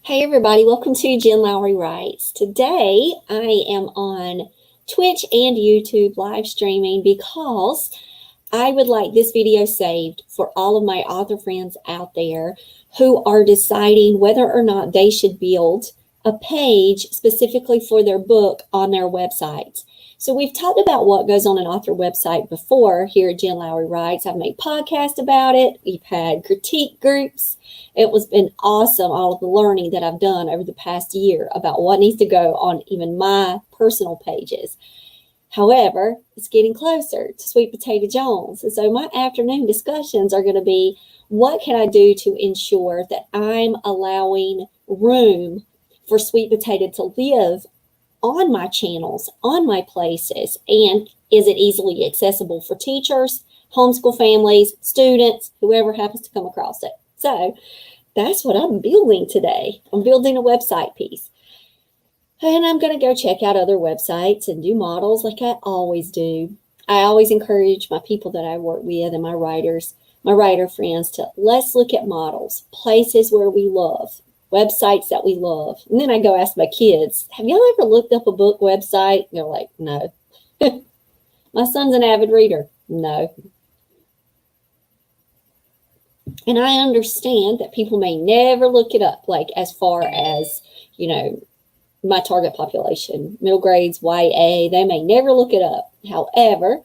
Hey everybody, welcome to Jen Lowry Writes. Today I am on Twitch and YouTube live streaming because I would like this video saved for all of my author friends out there who are deciding whether or not they should build a page specifically for their book on their website. So we've talked about what goes on an author website before here at Jen Lowry Writes. I've made podcasts about it. We've had critique groups. It was been awesome, all of the learning that I've done over the past year about what needs to go on even my personal pages. However, it's getting closer to Sweet Potato Jones. And so my afternoon discussions are going to be, what can I do to ensure that I'm allowing room for Sweet Potato to live on my channels, on my places, and is it easily accessible for teachers, homeschool families, students, whoever happens to come across it. So that's what I'm building today. I'm building a website piece. And I'm going to go check out other websites and do models like I always do. I always encourage my people that I work with and my writer friends to let's look at models, places where we love, websites that we love. And then I go ask my kids, have y'all ever looked up a book website? And they're like, no. My son's an avid reader. No. And I understand that people may never look it up, like as far as, my target population, middle grades, YA, they may never look it up. However,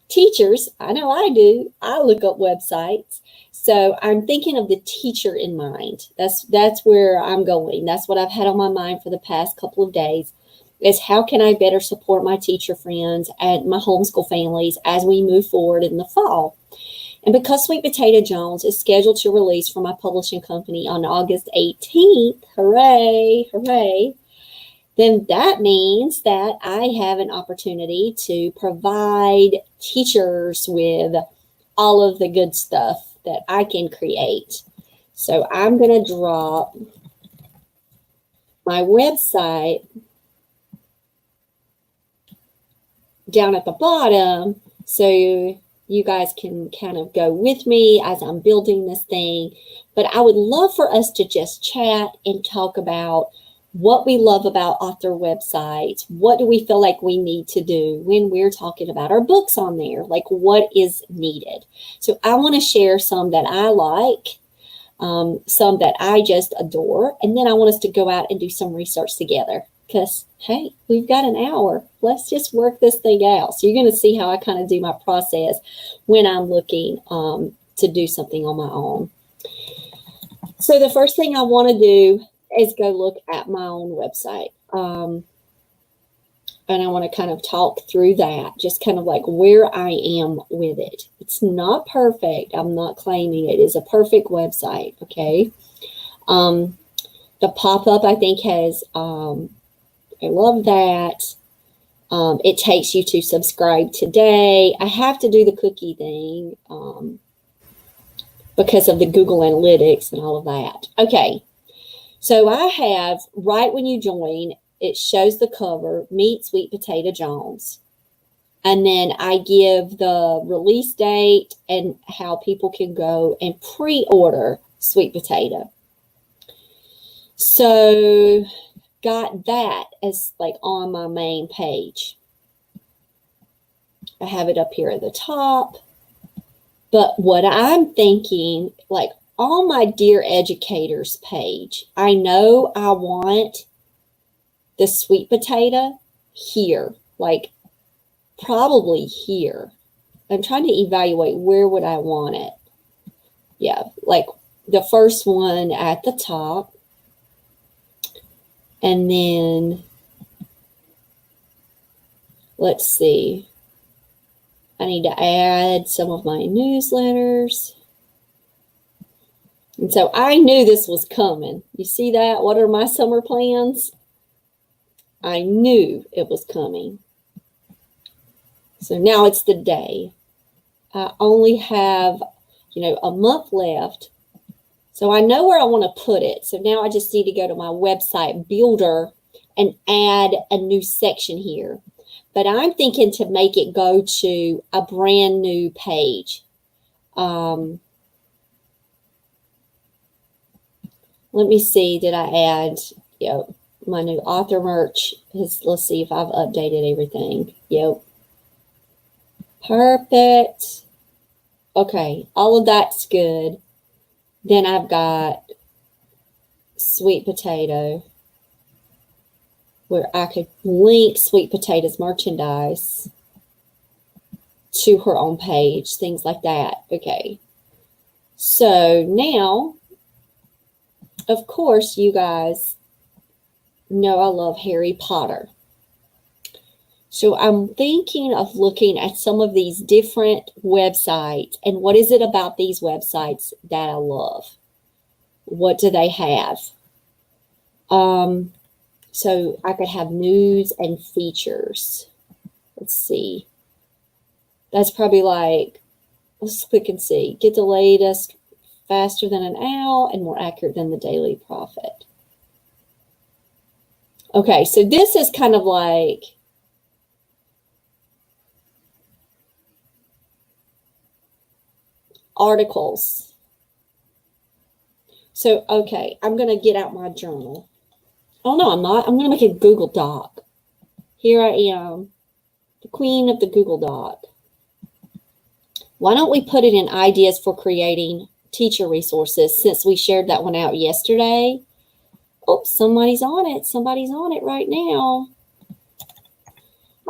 teachers, I know I do, I look up websites. So I'm thinking of the teacher in mind. That's where I'm going. That's what I've had on my mind for the past couple of days, is how can I better support my teacher friends and my homeschool families as we move forward in the fall. And because Sweet Potato Jones is scheduled to release from my publishing company on August 18th, hooray, hooray, then that means that I have an opportunity to provide teachers with all of the good stuff that I can create. So I'm going to drop my website down at the bottom so you guys can kind of go with me as I'm building this thing. But I would love for us to just chat and talk about what we love about author websites. What do we feel like we need to do when we're talking about our books on there? Like, what is needed? So I want to share some that I like, some that I just adore, and then I want us to go out and do some research together because, hey, we've got an hour. Let's just work this thing out. So you're going to see how I kind of do my process when I'm looking to do something on my own. So the first thing I want to do is go look at my own website. And I want to kind of talk through that, just kind of like where I am with it. It's not perfect. I'm not claiming it is a perfect website, okay? The pop-up, I think, has, I love that. It takes you to subscribe today. I have to do the cookie thing because of the Google Analytics and all of that. Okay. So I have, right when you join, it shows the cover, Meet Sweet Potato Jones. And then I give the release date and how people can go and pre-order Sweet Potato. So got that as like on my main page. I have it up here at the top. But what I'm thinking, like, on my Dear Educators page, I know I want the sweet potato here, like probably here. I'm trying to evaluate where would I want it. Yeah, like the first one at the top. And then, let's see. I need to add some of my newsletters. And so I knew this was coming. You see that? What are my summer plans? I knew it was coming. So now it's the day. I only have, a month left. So I know where I want to put it. So now I just need to go to my website builder and add a new section here. But I'm thinking to make it go to a brand new page. Let me see, did I add, yep, my new author merch is, let's see if I've updated everything. Yep. Perfect. Okay, all of that's good. Then I've got sweet potato, where I could link Sweet Potato's merchandise to her own page, things like that. Okay. So now, of course, you guys know I love Harry Potter. So I'm thinking of looking at some of these different websites and what is it about these websites that I love? What do they have? So I could have news and features. Let's see. That's probably like, let's click and see. Get the latest faster than an owl and more accurate than the Daily Prophet. Okay, so this is kind of like articles. So, okay, I'm going to get out my journal. Oh, no, I'm not. I'm going to make a Google Doc. Here I am, the queen of the Google Doc. Why don't we put it in ideas for creating teacher resources since we shared that one out yesterday? Oh, somebody's on it. Somebody's on it right now.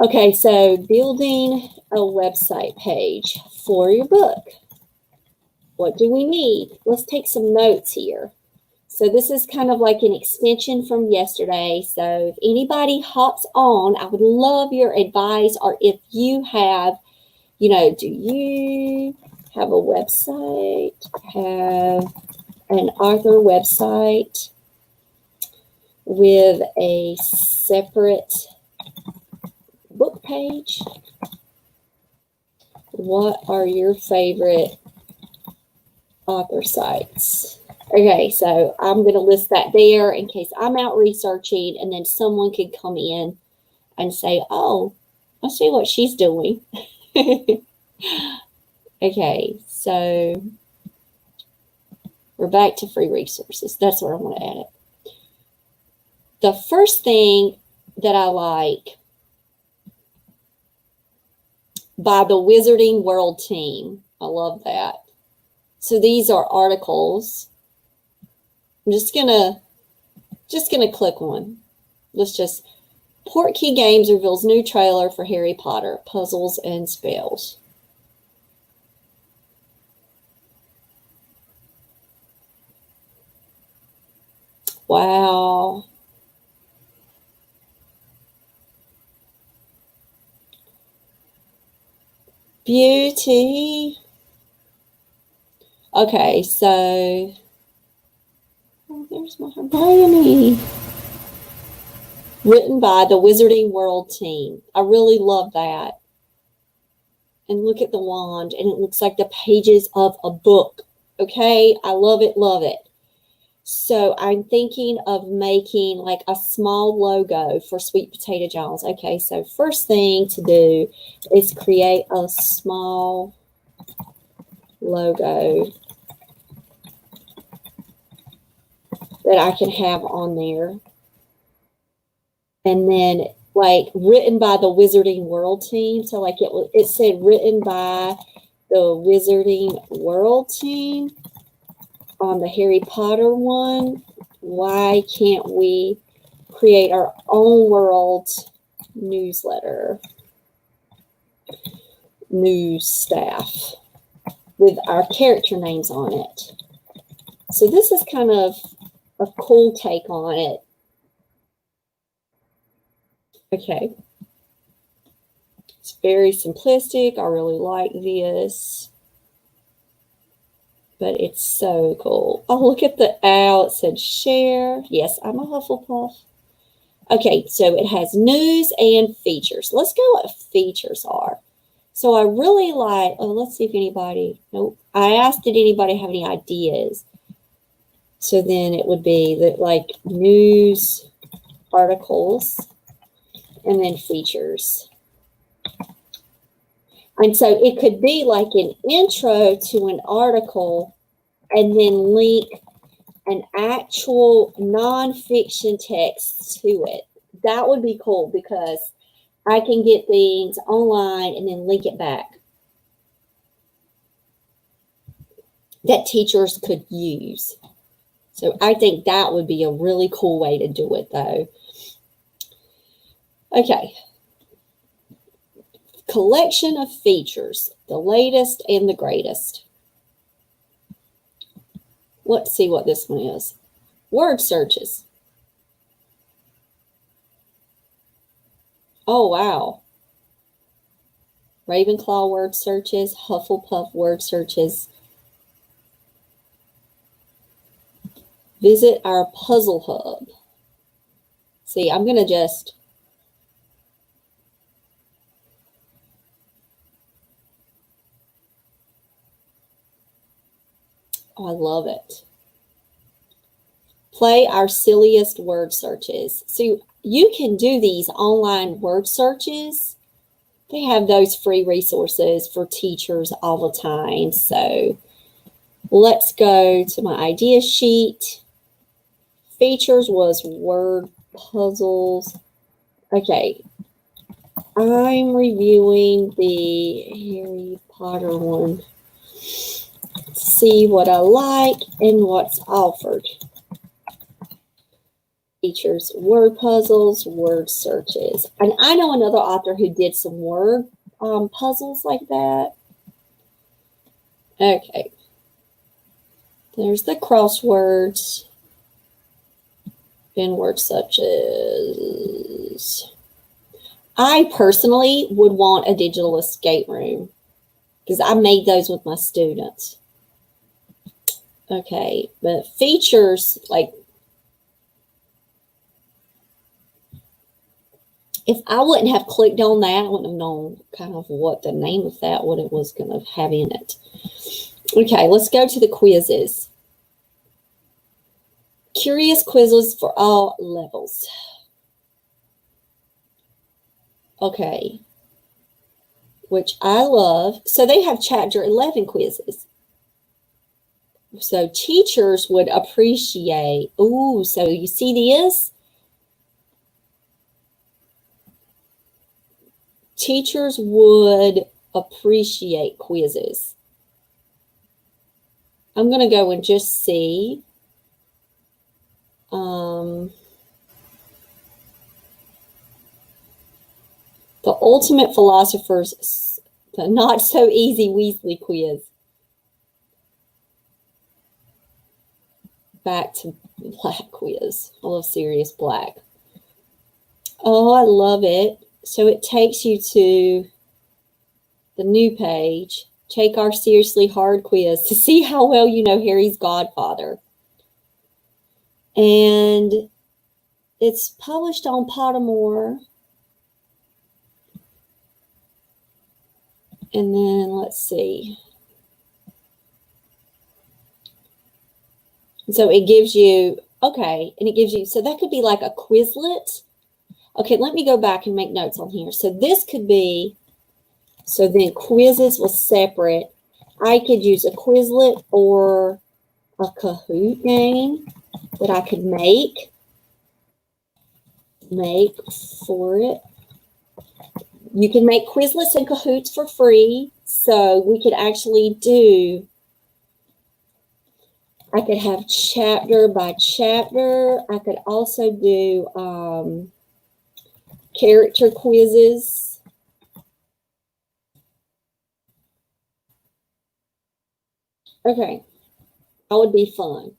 Okay, so building a website page for your book. What do we need? Let's take some notes here. So this is kind of like an extension from yesterday. So if anybody hops on, I would love your advice, or if you have, you know, do you have a website? Have an author website with a separate book page? What are your favorite author sites? Okay, so I'm going to list that there in case I'm out researching and then someone could come in and say, oh, I see what she's doing. Okay, so we're back to free resources. That's where I want to add it. The first thing that I like, by the Wizarding World team. I love that. So these are articles. I'm just gonna click one. Let's just, Portkey Games reveals new trailer for Harry Potter, Puzzles and Spells. Wow. Beauty. Okay, so there's my Hermione. Written by the Wizarding World team. I really love that. And look at the wand, and it looks like the pages of a book. Okay, I love it, love it. So I'm thinking of making like a small logo for Sweet Potato Jones. Okay, so first thing to do is create a small logo that I can have on there. And then like written by the Wizarding World team. So like it said written by the Wizarding World team on the Harry Potter one. Why can't we create our own world newsletter, news staff with our character names on it? So this is kind of a cool take on it. Okay. It's very simplistic. I really like this. But it's so cool. Oh, look at the owl. It said share. Yes, I'm a Hufflepuff. Okay, so it has news and features. Let's go what features are. So I really like, oh, let's see if anybody, nope. I asked, did anybody have any ideas? So then it would be that like news, articles, and then features. And so it could be like an intro to an article and then link an actual nonfiction text to it. That would be cool because I can get things online and then link it back that teachers could use. So I think that would be a really cool way to do it, though. Okay. Collection of features, the latest and the greatest. Let's see what this one is. Word searches. Oh, wow. Ravenclaw word searches, Hufflepuff word searches. Visit our puzzle hub. See, I'm going to just... Oh, I love it. Play our silliest word searches. So you can do these online word searches. They have those free resources for teachers all the time. So let's go to my idea sheet. Features was word puzzles. Okay. I'm reviewing the Harry Potter one. See what I like and what's offered. Features, word puzzles, word searches. And I know another author who did some word puzzles like that. Okay. There's the crosswords and word searches. I personally would want a digital escape room because I made those with my students. Okay, but features, like, if I wouldn't have clicked on that, I wouldn't have known kind of what the name of that, what it was going to have in it. Okay, let's go to the quizzes. Curious quizzes for all levels. Okay, which I love. So they have chapter 11 quizzes. So teachers would appreciate, ooh, so you see this? Teachers would appreciate quizzes. I'm going to go and just see. The Ultimate Philosopher's, the Not So Easy Weasley quiz. Back to Black quiz. I love Sirius Black. Oh, I love it. So it takes you to the new page. Take our Seriously Hard quiz to see how well you know Harry's godfather. And it's published on Pottermore. And then let's see. So it gives you, okay, and it gives you, so that could be like a Quizlet. Okay, let me go back and make notes on here. So this could be, so then quizzes was separate. I could use a Quizlet or a Kahoot game that I could make for it. You can make Quizlets and Kahoots for free. So we could actually do, I could have chapter by chapter. I could also do character quizzes. Okay, that would be fun.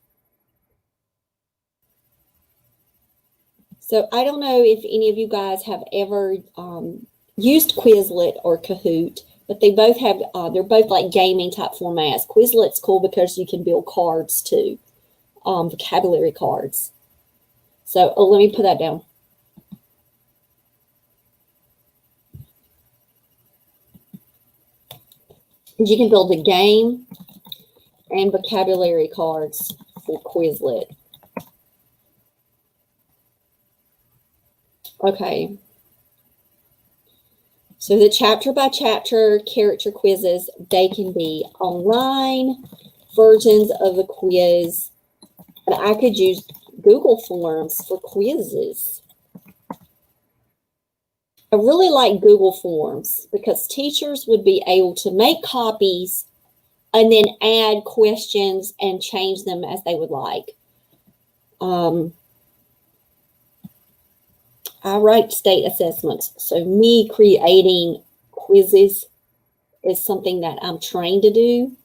So I don't know if any of you guys have ever used Quizlet or Kahoot, but they both have, they're both like gaming type formats. Quizlet's cool because you can build cards too, vocabulary cards. So let me put that down. You can build a game and vocabulary cards for Quizlet. Okay. So the chapter by chapter character quizzes, they can be online versions of the quiz, And I could use Google Forms for quizzes. I really like Google Forms because teachers would be able to make copies and then add questions and change them as they would like. I write state assessments, so me creating quizzes is something that I'm trained to do.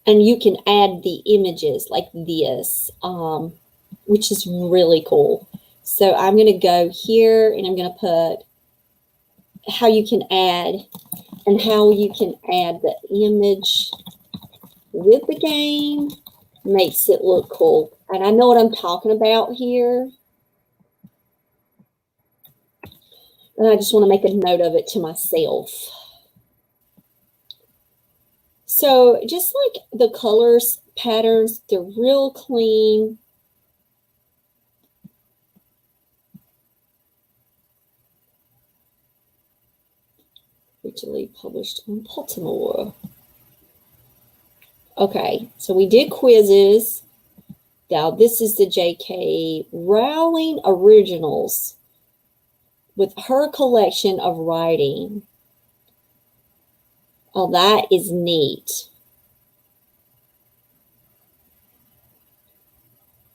And you can add the images like this, which is really cool. So I'm going to go here and I'm going to put how you can add and how you can add the image with the game. Makes it look cool. And I know what I'm talking about here. And I just want to make a note of it to myself. So just like the colors patterns, they're real clean. Originally published on Baltimore. Okay, so we did quizzes. Now this is the J.K. Rowling Originals with her collection of writing. Oh, that is neat.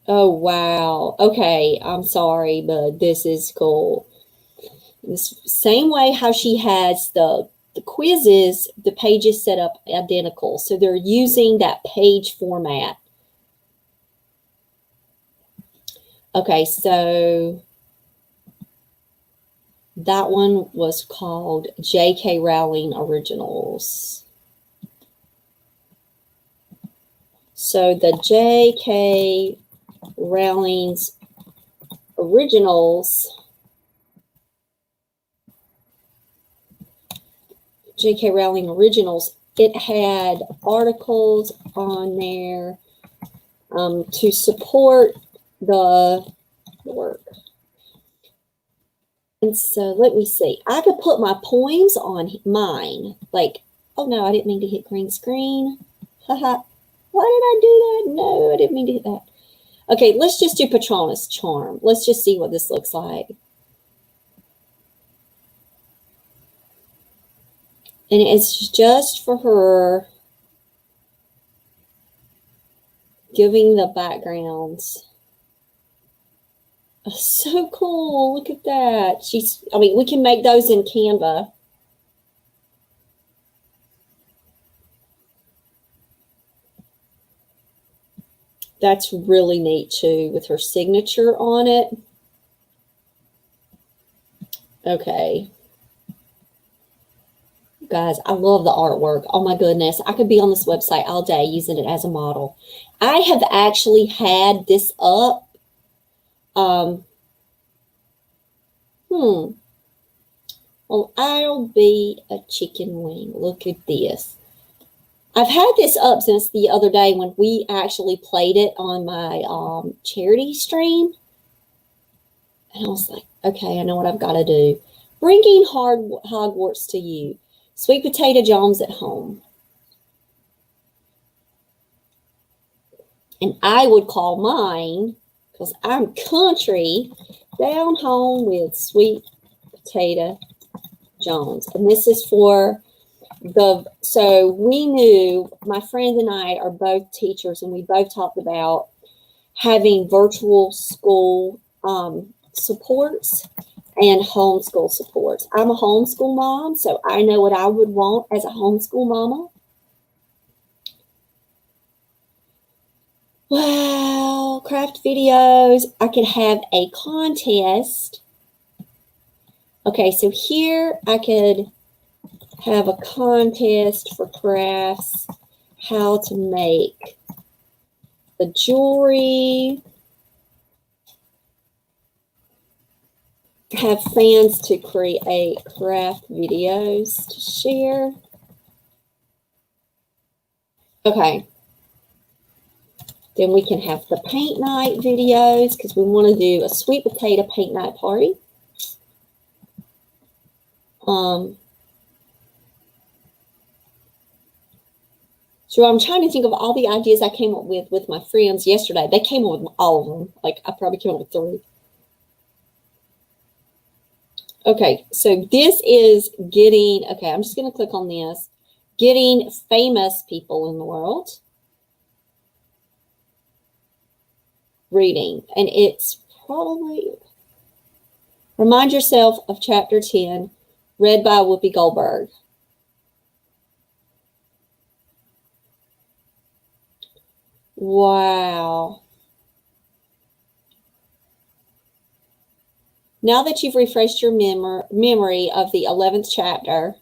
Oh, wow. Okay, I'm sorry, but this is cool. This same way how she has the quizzes, the pages set up identical. So they're using that page format. Okay, so that one was called J.K. Rowling Originals. So the J.K. Rowling's Originals, J.K. Rowling Originals, it had articles on there to support the work. And so let me see. I could put my poems on mine. Like, oh no, I didn't mean to hit green screen. Haha. Why did I do that? No, I didn't mean to hit that. Okay, let's just do Patronus Charm. Let's just see what this looks like. And it's just for her giving the backgrounds. Oh, so cool. Look at that. We can make those in Canva. That's really neat too, with her signature on it. Okay. Guys, I love the artwork. Oh my goodness. I could be on this website all day using it as a model. I have actually had this up. Well, I'll be a chicken wing. Look at this. I've had this up since the other day when we actually played it on my charity stream. And I was like, okay, I know what I've got to do. Bringing Hogwarts to you. Sweet Potato Jones at home. And I would call mine, because I'm country, Down Home with Sweet Potato Jones. And this is for so we knew, my friend and I are both teachers, and we both talked about having virtual school supports and homeschool supports. I'm a homeschool mom, so I know what I would want as a homeschool mama. Wow, craft videos. I could have a contest. Okay, so here I could have a contest for crafts, how to make the jewelry, have fans to create craft videos to share. Okay. Then we can have the paint night videos because we want to do a sweet potato paint night party. So I'm trying to think of all the ideas I came up with my friends yesterday. They came up with all of them. Like, I probably came up with 3. Okay, so this is getting, okay, I'm just going to click on this. Getting famous people in the world reading. And it's probably, remind yourself of chapter 10, read by Whoopi Goldberg. Wow. Now that you've refreshed your memory of the 11th chapter,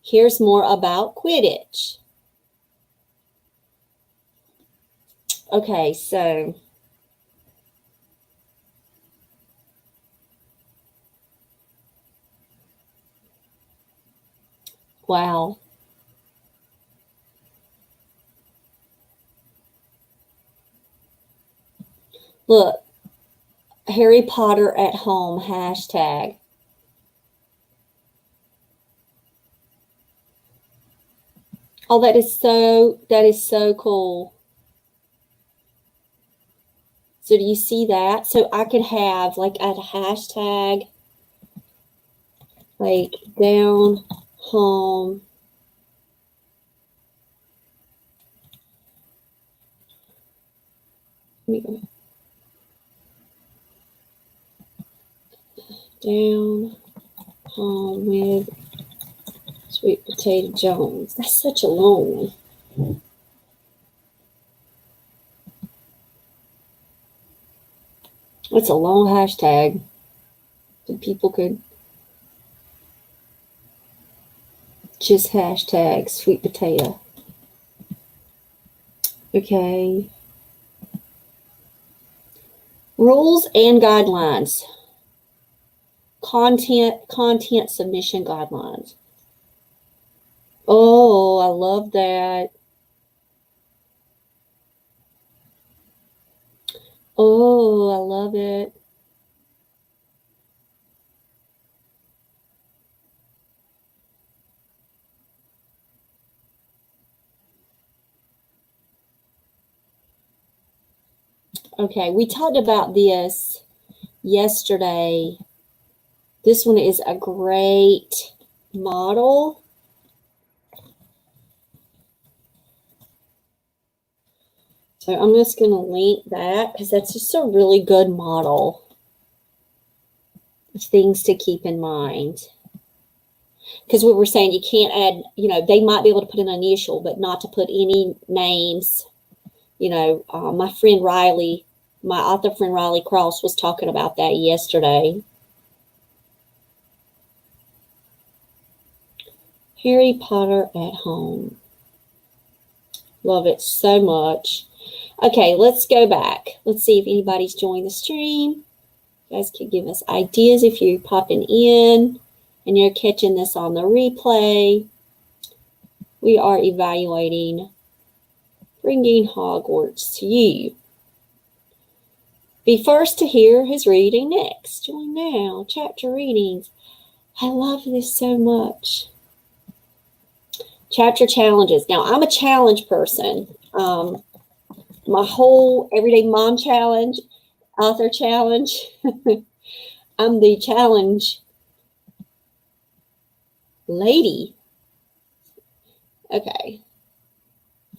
here's more about Quidditch. Okay, so wow. Look, Harry Potter at home hashtag. Oh, that is so cool. So do you see that? So I could have like a hashtag like down home. Let me go. Down home with Sweet Potato Jones. That's such a long one. It's a long hashtag. So people could just hashtag sweet potato. Okay. Rules and guidelines. Content submission guidelines. Oh, I love that. Oh, I love it. Okay, we talked about this yesterday. This one is a great model. So I'm just going to link that because that's just a really good model of things to keep in mind. Because we were saying you can't add, they might be able to put an initial, but not to put any names. My friend Riley, my author friend Riley Cross was talking about that yesterday. Harry Potter at home. Love it so much. Okay, let's go back. Let's see if anybody's joined the stream. You guys can give us ideas if you're popping in and you're catching this on the replay. We are evaluating bringing Hogwarts to you. Be first to hear his reading next. Join now. Chapter readings. I love this so much. Chapter challenges. Now, I'm a challenge person. My whole Everyday Mom Challenge, Author Challenge. I'm the challenge lady. Okay.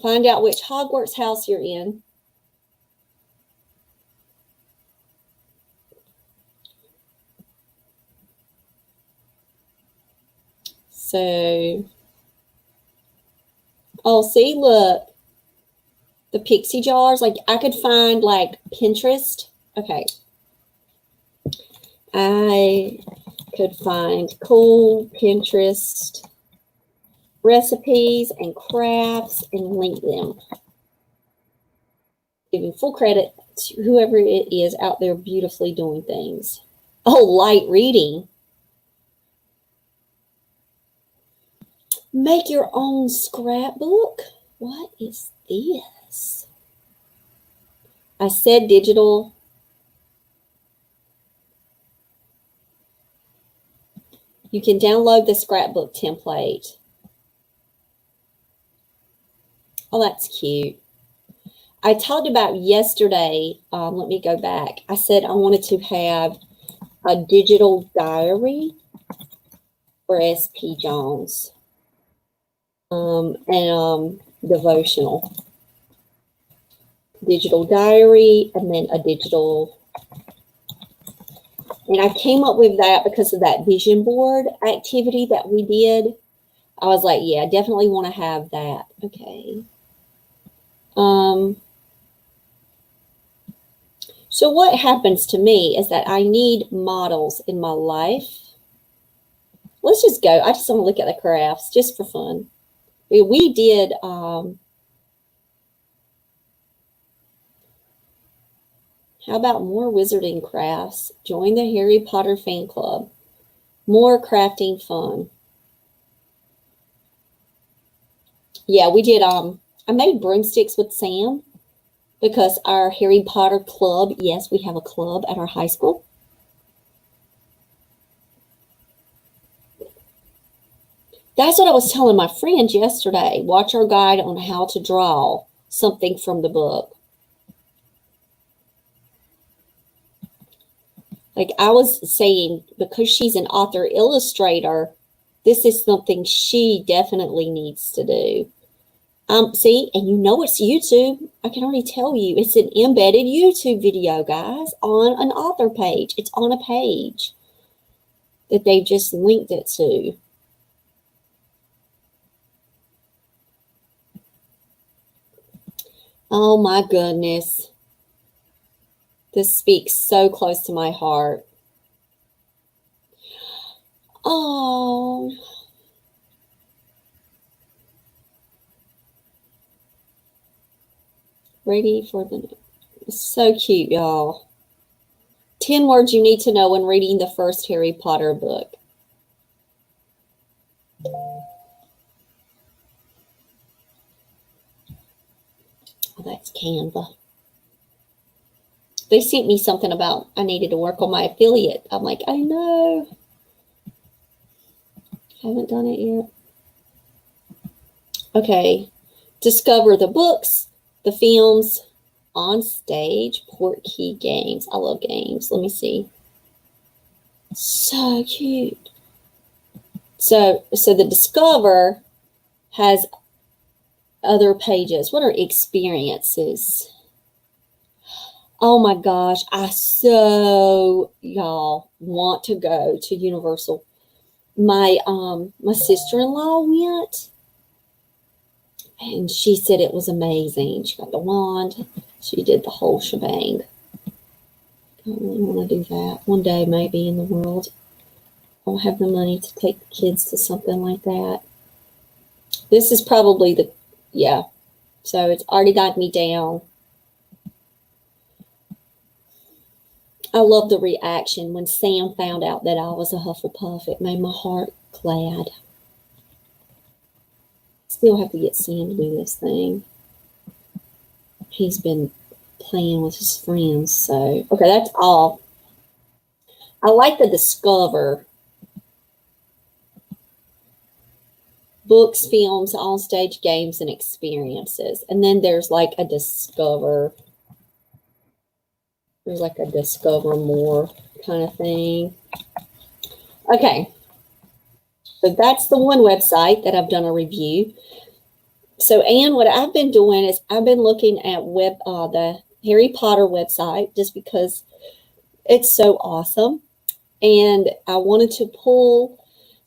Find out which Hogwarts house you're in. So, oh, see, look. The pixie jars, like I could find like Pinterest. Okay. I could find cool Pinterest recipes and crafts and link them. Giving full credit to whoever it is out there beautifully doing things. Oh, light reading. Make your own scrapbook. What is this? I said digital. You can download the scrapbook template. Oh, that's cute. I talked about yesterday, let me go back. I said I wanted to have a digital diary for SP Jones and devotional. Digital diary and then a digital. And I came up with that because of that vision board activity that we did. I was like, yeah, I definitely want to have that. Okay. So what happens to me is that I need models in my life. Let's just go. I just want to look at the crafts just for fun. We did, how about more wizarding crafts? Join the Harry Potter fan club. More crafting fun. Yeah, we did, I made broomsticks with Sam because our Harry Potter club, yes, we have a club at our high school. That's what I was telling my friends yesterday. Watch our guide on how to draw something from the book. Like I was saying, because she's an author illustrator, this is something she definitely needs to do. See, and you know it's YouTube. I can already tell you it's an embedded YouTube video, guys, on an author page. It's on a page that they've just linked it to. Oh my goodness. This speaks so close to my heart. Oh. Ready for the... It's so cute, y'all. 10 words you need to know when reading the first Harry Potter book. Oh, that's Canva. They sent me something about I needed to work on my affiliate. I'm like, I know. Haven't done it yet. Okay. Discover the books, the films, on stage, Portkey games. I love games. Let me see. So cute. So the Discover has other pages. What are experiences? Oh my gosh, I so, y'all, want to go to Universal. My sister-in-law went, and she said it was amazing. She got the wand. She did the whole shebang. I don't really want to do that. One day, maybe, in the world, I'll have the money to take the kids to something like that. This is probably the, yeah. So it's already got me down. I love the reaction when Sam found out that I was a Hufflepuff. It made my heart glad. Still have to get Sam to do this thing. He's been playing with his friends. So, okay, that's all. I like the Discover. Books, films, on-stage games, and experiences. And then there's like a Discover. There's like a Discover More kind of thing. Okay. So that's the one website that I've done a review. So, Anne, what I've been doing is I've been looking at the Harry Potter website just because it's so awesome. And I wanted to pull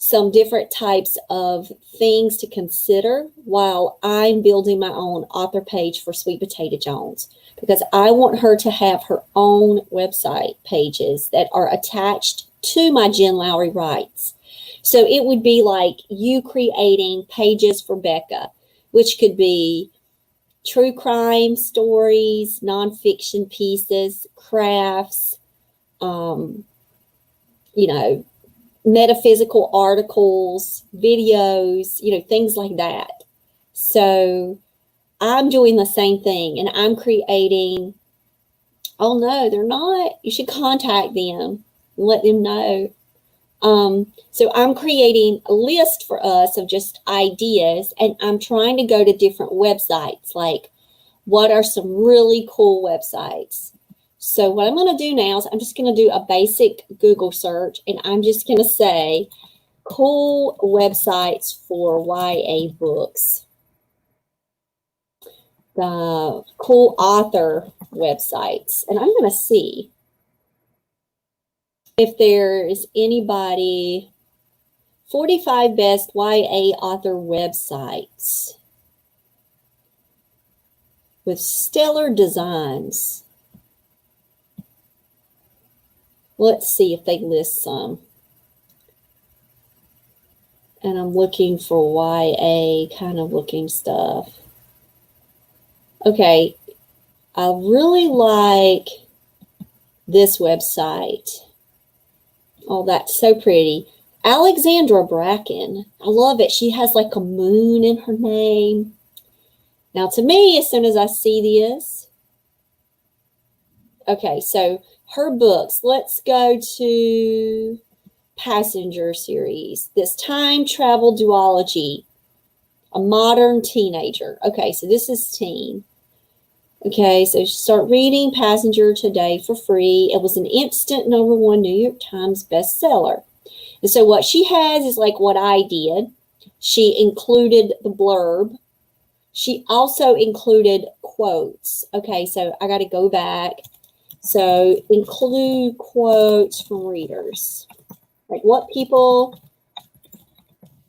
some different types of things to consider while I'm building my own author page for Sweet Potato Jones, because I want her to have her own website pages that are attached to my Jen Lowry Writes. So it would be like you creating pages for Becca, which could be true crime stories, nonfiction pieces, crafts, metaphysical articles, videos, things like that. So I'm doing the same thing, and I'm creating, oh no, they're not. You should contact them and let them know. So I'm creating a list for us of just ideas, and I'm trying to go to different websites, like what are some really cool websites. So what I'm going to do now is I'm just going to do a basic Google search, and I'm just going to say cool websites for YA books. The cool author websites. And I'm going to see if there's anybody, 45 best YA author websites with stellar designs. Let's see if they list some. And I'm looking for YA kind of looking stuff. Okay, I really like this website. Oh, that's so pretty. Alexandra Bracken. I love it. She has like a moon in her name. Now, to me, as soon as I see this, okay, so her books. Let's go to Passenger series. This time travel duology, a modern teenager. Okay, so this is teen. Okay, so start reading Passenger today for free. It was an instant #1 New York Times bestseller. And so what she has is like what I did. She included the blurb. She also included quotes. Okay, so I got to go back. So include quotes from readers. Like what people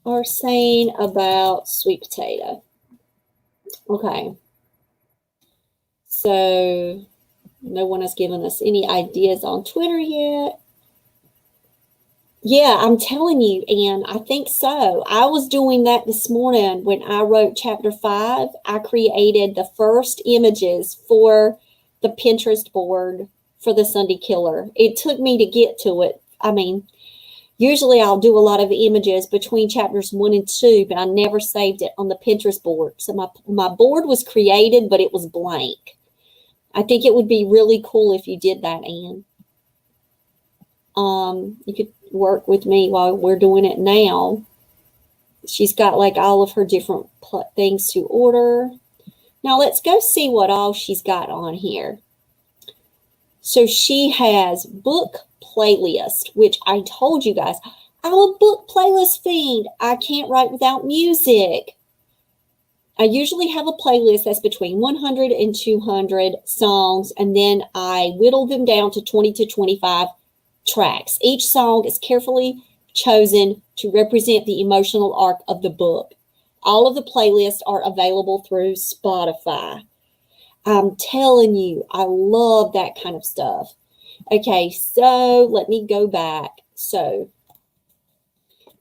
are saying about sweet potato. Okay. So no one has given us any ideas on Twitter yet. Yeah, I'm telling you, Anne, I think so. I was doing that this morning when I wrote chapter 5. I created the first images for the Pinterest board for the Sunday Killer. It took me to get to it. I mean, usually I'll do a lot of images between chapters 1 and 2, but I never saved it on the Pinterest board. So my board was created, but it was blank. I think it would be really cool if you did that, Anne. You could work with me while we're doing it now. She's got like all of her different things to order. Now let's go see what all she's got on here. So she has book playlist, which I told you guys, I'm a book playlist fiend. I can't write without music. I usually have a playlist that's between 100 and 200 songs, and then I whittle them down to 20 to 25 tracks. Each song is carefully chosen to represent the emotional arc of the book. All of the playlists are available through Spotify. I'm telling you, I love that kind of stuff. Okay, so let me go back. So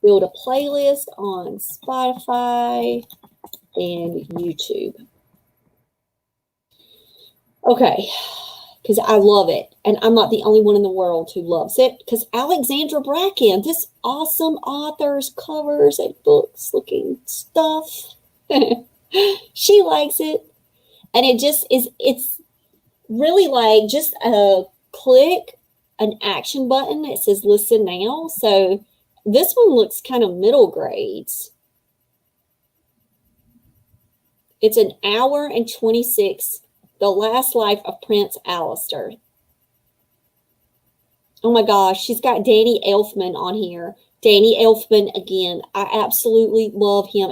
build a playlist on Spotify and YouTube. Okay, because I love it. And I'm not the only one in the world who loves it, because Alexandra Bracken, this awesome author's covers and books looking stuff, she likes it. And it just is, it's really like just a click, an action button that says listen now. So this one looks kind of middle grades. It's an hour and 26, The Last Life of Prince Alistair. Oh my gosh, she's got Danny Elfman on here. Danny Elfman, again, I absolutely love him.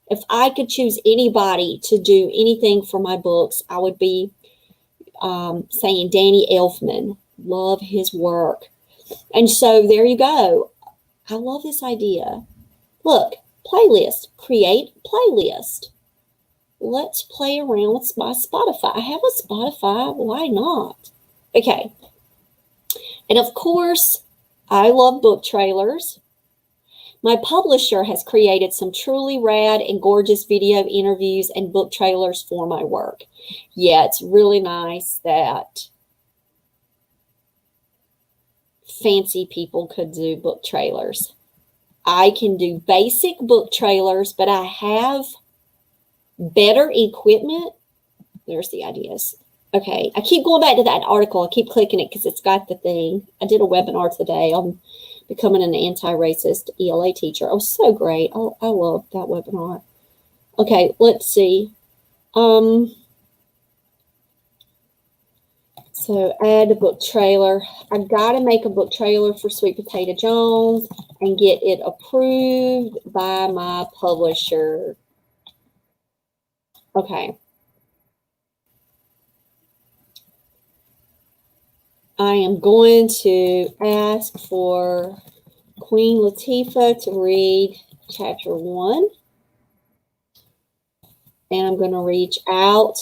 If I could choose anybody to do anything for my books, I would be saying Danny Elfman. Love his work. And so there you go. I love this idea. Look, playlist, create playlist. Let's play around with my Spotify. I have a Spotify. Why not? Okay. And of course, I love book trailers. My publisher has created some truly rad and gorgeous video interviews and book trailers for my work. Yeah, it's really nice that fancy people could do book trailers. I can do basic book trailers, but I have better equipment. There's the ideas. Okay, I keep going back to that article. I keep clicking it because it's got the thing. I did a webinar today on Becoming an Anti-Racist ELA Teacher. Oh, so great. Oh, I love that webinar. Okay, let's see. So add a book trailer. I've got to make a book trailer for Sweet Potato Jones and get it approved by my publisher. Okay. I am going to ask for Queen Latifah to read chapter 1. And I'm going to reach out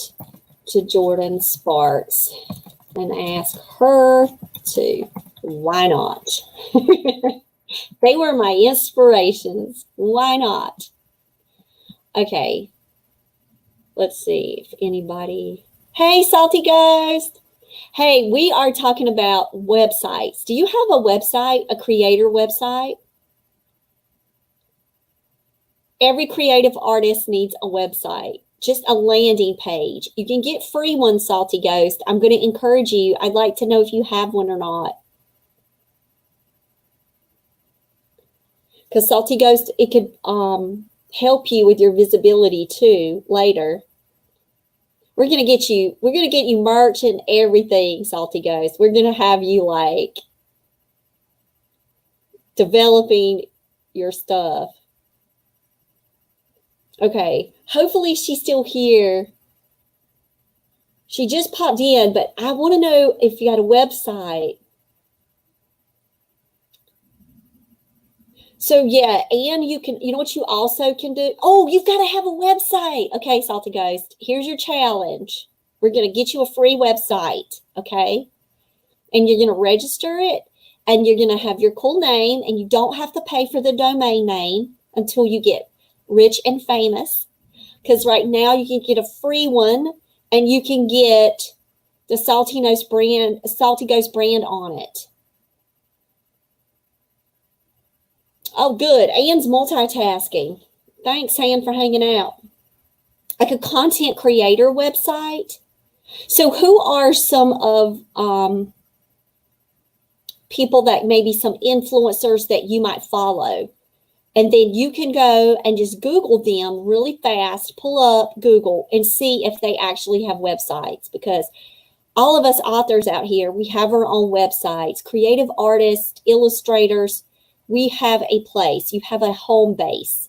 to Jordan Sparks and ask her to. Why not? They were my inspirations. Why not? Okay. Let's see if anybody. Hey, Salty Ghost. Hey, we are talking about websites. Do you have a website, a creator website? Every creative artist needs a website, just a landing page. You can get free ones, Salty Ghost. I'm going to encourage you. I'd like to know if you have one or not. Because Salty Ghost, it could help you with your visibility too later. We're going to get you merch and everything, Salty Ghost. We're going to have you like developing your stuff. Okay, hopefully she's still here. She just popped in, but I want to know if you got a website. So yeah, and you know what you also can do? Oh, you've got to have a website. Okay, Salty Ghost, here's your challenge. We're going to get you a free website, okay? And you're going to register it, and you're going to have your cool name, and you don't have to pay for the domain name until you get rich and famous, because right now you can get a free one and you can get the Salty Ghost brand on it. Oh, good. Anne's multitasking. Thanks, Anne, for hanging out. Like a content creator website. So who are some of people that maybe some influencers that you might follow? And then you can go and just Google them really fast, pull up Google and see if they actually have websites, because all of us authors out here, we have our own websites. Creative artists, illustrators, we have a place. You have a home base.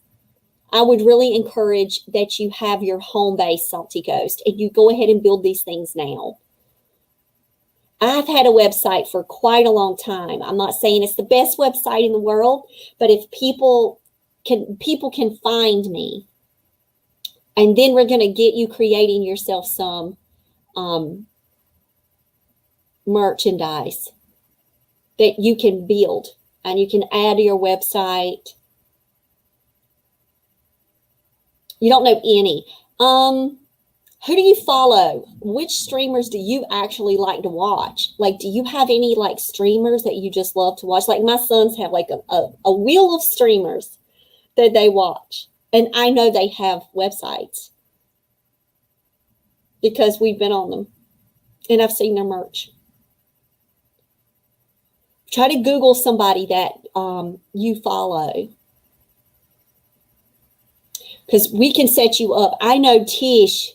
I would really encourage that you have your home base, Salty Ghost, and you go ahead and build these things now. I've had a website for quite a long time. I'm not saying it's the best website in the world, but if people can find me, and then we're going to get you creating yourself some merchandise that you can build and you can add to your website. You don't know any. Who do you follow? Which streamers do you actually like to watch? Like, do you have any like streamers that you just love to watch? Like my sons have like a wheel of streamers that they watch. And I know they have websites because we've been on them and I've seen their merch. Try to Google somebody that you follow, because we can set you up. I know Tish.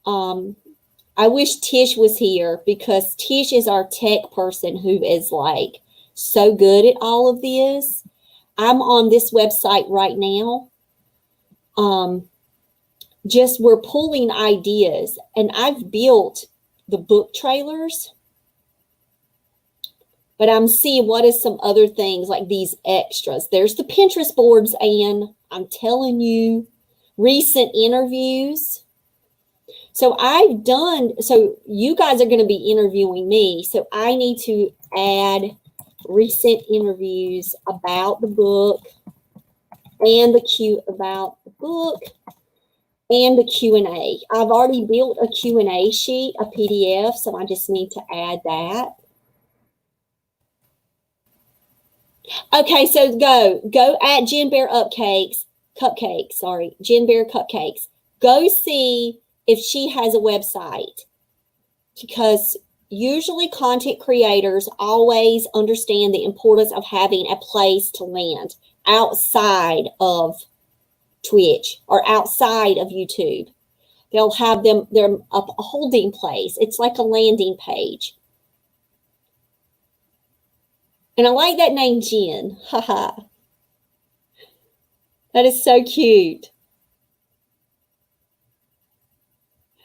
I wish Tish was here, because Tish is our tech person who is like so good at all of this. I'm on this website right now. Just we're pulling ideas, and I've built the book trailers, but I'm seeing what is some other things like these extras. There's the Pinterest boards, and I'm telling you, recent interviews. So you guys are going to be interviewing me. So I need to add recent interviews about the book and about the book and the Q&A. I've already built a Q&A sheet, a PDF, so I just need to add that. Okay, so go at Jen Bear Cupcakes, sorry, Jen Bear Cupcakes. Go see if she has a website, because usually content creators always understand the importance of having a place to land outside of Twitch or outside of YouTube. They'll have their a holding place. It's like a landing page. And I like that name, Jen. Haha. That is so cute.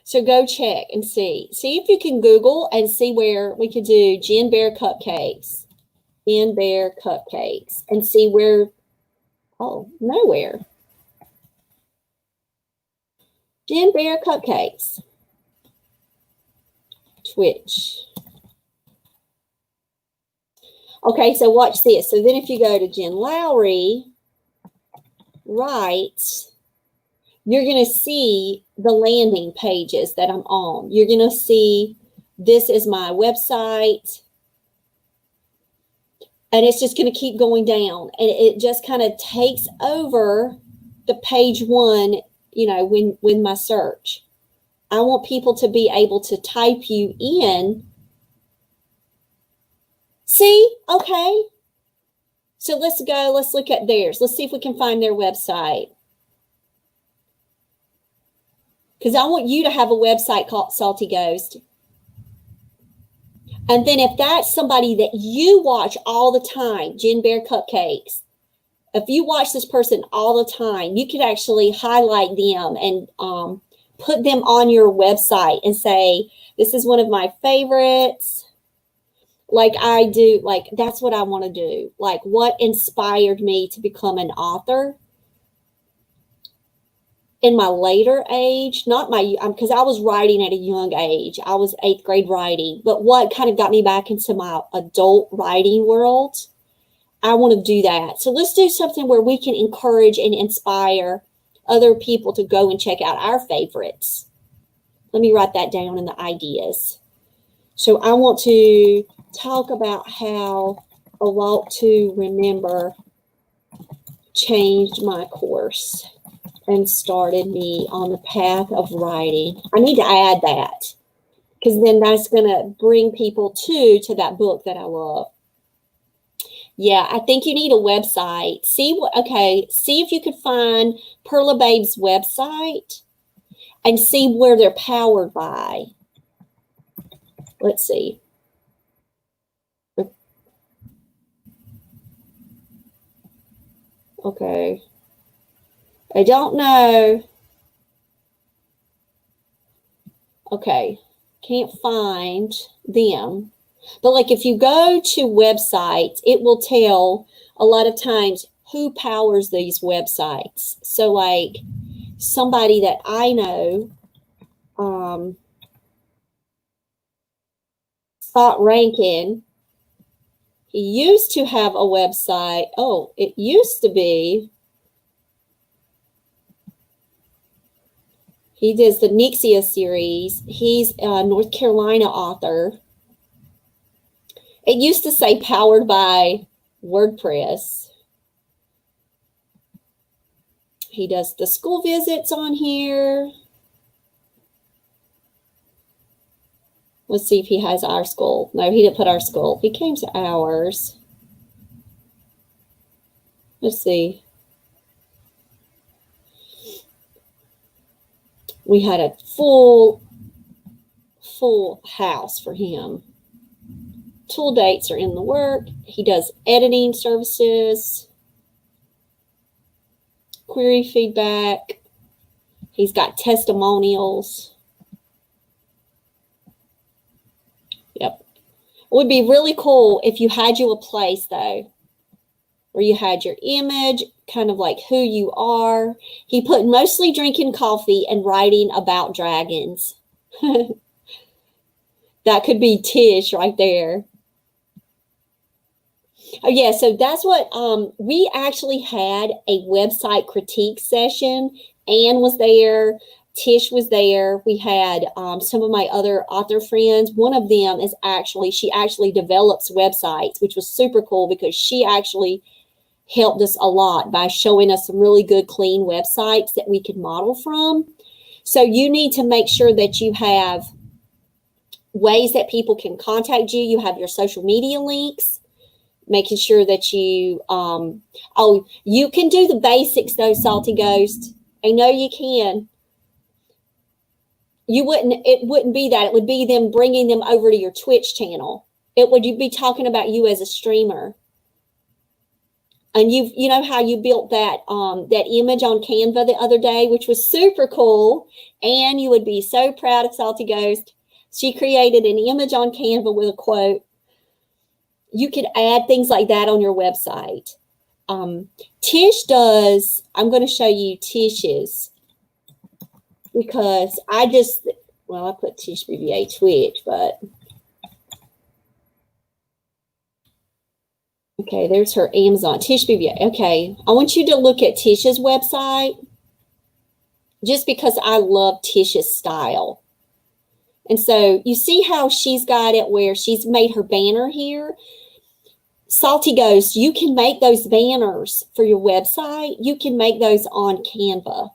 So go check and see. See if you can Google and see where we could do Jen Bear Cupcakes. Jen Bear Cupcakes. And see where, oh, nowhere. Jen Bear Cupcakes. Twitch. Okay, so watch this. So then if you go to Jen Lowry Writes, you're going to see the landing pages that I'm on. You're going to see this is my website. And it's just going to keep going down. And it just kind of takes over the page one, you know, when my search. I want people to be able to type you in. See? Okay. So let's go. Let's look at theirs. Let's see if we can find their website. Because I want you to have a website called Salty Ghost. And then if that's somebody that you watch all the time, Jen Bear Cupcakes, if you watch this person all the time, you could actually highlight them and put them on your website and say, this is one of my favorites. Like I do, like that's what I want to do. Like what inspired me to become an author in my later age, not my, because I was writing at a young age. I was 8th grade writing, but what kind of got me back into my adult writing world, I want to do that. So let's do something where we can encourage and inspire other people to go and check out our favorites. Let me write that down in the ideas. So I want to talk about how a walk to remember changed my course and started me on the path of writing. I need to add that because then that's going to bring people to that book that I love. Yeah, I think you need a website. See if you could find Perla Babe's website and see where they're powered by. Let's see. Okay. I don't know. Okay. Can't find them. But like if you go to websites, it will tell a lot of times who powers these websites. So like somebody that I know, Scott Rankin, he used to have a website. Oh, it used to be. He does the Nixia series. He's a North Carolina author. It used to say powered by WordPress. He does the school visits on here. Let's see if he has our school. No, he didn't put our school. He came to ours. Let's see. We had a full house for him. Tool dates are in the work. He does editing services, query feedback. He's got testimonials. Yep. It would be really cool if you had you a place, though, where you had your image, kind of like who you are. He put mostly drinking coffee and writing about dragons. That could be Tish right there. Oh, yeah, so that's what we actually had a website critique session. Anne was there. Tish was there. We had some of my other author friends. One of them is she actually develops websites, which was super cool because she actually helped us a lot by showing us some really good, clean websites that we could model from. So you need to make sure that you have ways that people can contact you. You have your social media links, making sure that you, you can do the basics though, Salty Ghost. I know you can. It wouldn't be that. It would be them bringing them over to your Twitch channel. It would be talking about you as a streamer. And you know how you built that that image on Canva the other day, which was super cool. And you would be so proud of Salty Ghost. She created an image on Canva with a quote. You could add things like that on your website. Tish does, I'm going to show you Tish's, because I put Tish BBA Twitch, but okay, there's her Amazon, Tish BBA. Okay, I want you to look at Tish's website just because I love Tish's style. And so you see how she's got it where she's made her banner here. Salty Ghost, you can make those banners for your website. You can make those on Canva.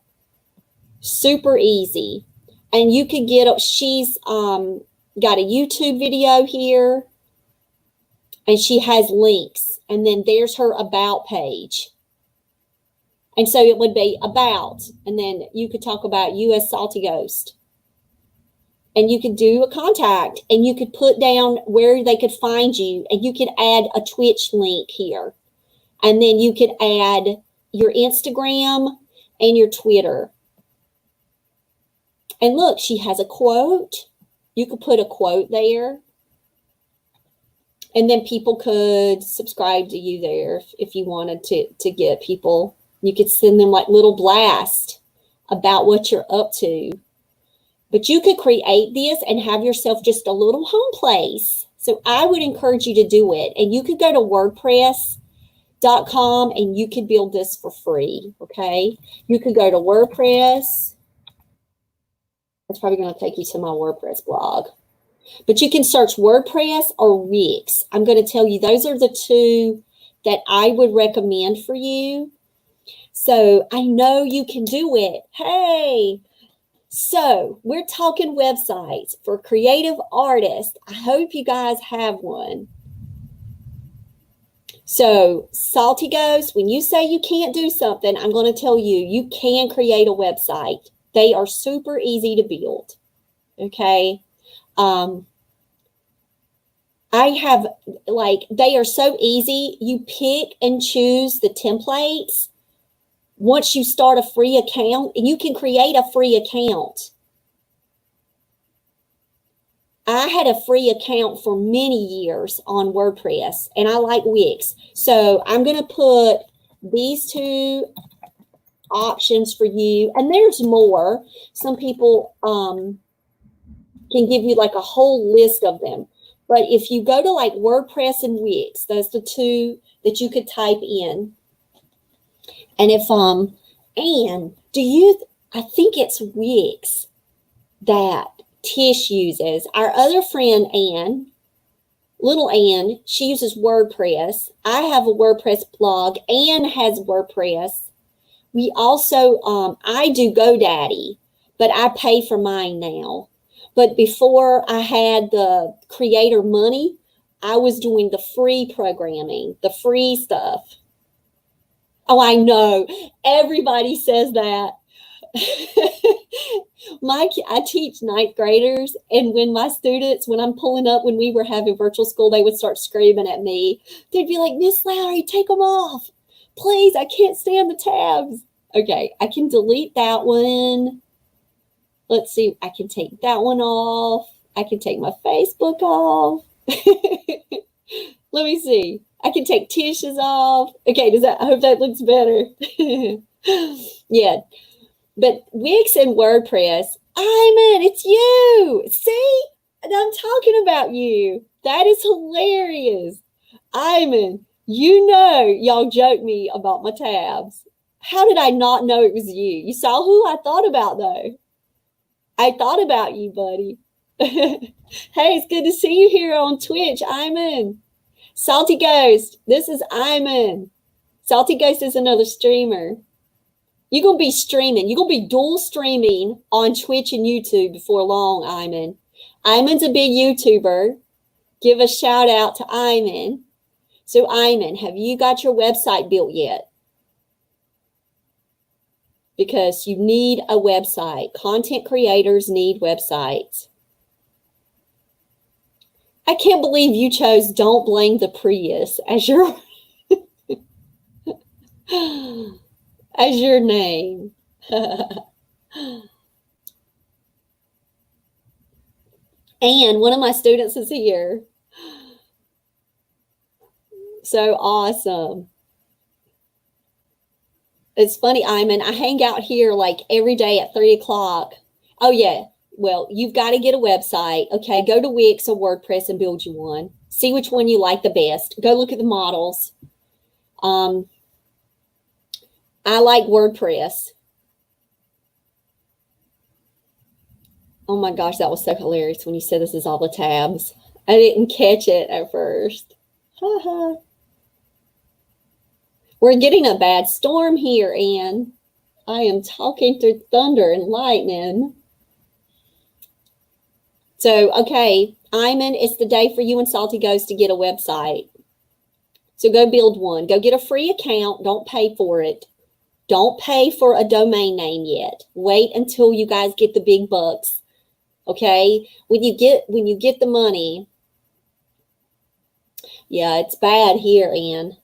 Super easy. And you could she's got a YouTube video here. And she has links. And then there's her about page. And so it would be about. And then you could talk about you as Salty Ghost. And you could do a contact. And you could put down where they could find you. And you could add a Twitch link here. And then you could add your Instagram and your Twitter. And look, she has a quote. You could put a quote there. And then people could subscribe to you there if you wanted to get people. You could send them like little blasts about what you're up to. But you could create this and have yourself just a little home place. So I would encourage you to do it. And you could go to WordPress.com and you could build this for free, okay? You could go to WordPress. It's probably going to take you to my WordPress blog. But you can search WordPress or Wix. I'm going to tell you those are the two that I would recommend for you. So I know you can do it. Hey! So we're talking websites for creative artists. I hope you guys have one. So Salty Ghost, when you say you can't do something, I'm going to tell you, you can create a website. They are super easy to build. Okay. They are so easy. You pick and choose the templates. Once you start a free account, and you can create a free account. I had a free account for many years on WordPress, and I like Wix. So I'm going to put these two options for you. And there's more. Some people can give you like a whole list of them. But if you go to like WordPress and Wix, those are the two that you could type in. And if, Anne, I think it's Wix that Tish uses. Our other friend, Anne, little Anne, she uses WordPress. I have a WordPress blog. Anne has WordPress. We also, I do GoDaddy, but I pay for mine now. But before I had the creator money, I was doing the free programming, the free stuff. Oh, I know. Everybody says that. I teach ninth graders, and when I'm pulling up, when we were having virtual school, they would start screaming at me. They'd be like, Miss Lowry, take them off. Please, I can't stand the tabs. Okay, I can delete that one. Let's see, I can take that one off. I can take my Facebook off. Let me see. I can take Tish's off. Okay, I hope that looks better. Yeah. But Wix and WordPress, Iman, it's you. See? And I'm talking about you. That is hilarious. Iman, y'all joke me about my tabs. How did I not know it was you? You saw who I thought about, though. I thought about you, buddy. Hey, it's good to see you here on Twitch, Iman. Salty Ghost, this is Iman. Salty Ghost is another streamer. You're going to be streaming. You're going to be dual streaming on Twitch and YouTube before long, Iman. Iman's a big YouTuber. Give a shout out to Iman. So Iman, have you got your website built yet? Because you need a website. Content creators need websites. I can't believe you chose Don't Blame the Prius as your as your name. And one of my students is here. So awesome. It's funny, Iman, I hang out here like every day at 3 o'clock. Oh, yeah. Well, you've got to get a website. Okay, go to Wix or WordPress and build you one. See which one you like the best. Go look at the models. I like WordPress. Oh my gosh, that was so hilarious when you said this is all the tabs. I didn't catch it at first. We're getting a bad storm here, Anne. I am talking through thunder and lightning. So, okay, Iman, it's the day for you and Salty Ghost to get a website. So go build one. Go get a free account. Don't pay for it. Don't pay for a domain name yet. Wait until you guys get the big bucks. Okay? When you get the money. Yeah, it's bad here, Anne.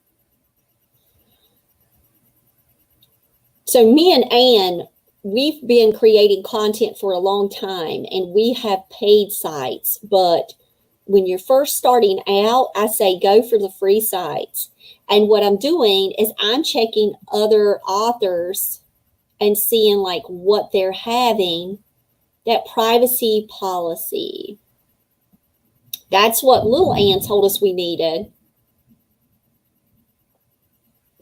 So me and Anne, we've been creating content for a long time, and we have paid sites. But when you're first starting out, I say go for the free sites. And what I'm doing is I'm checking other authors and seeing like what they're having, that privacy policy. That's what little Ann told us we needed.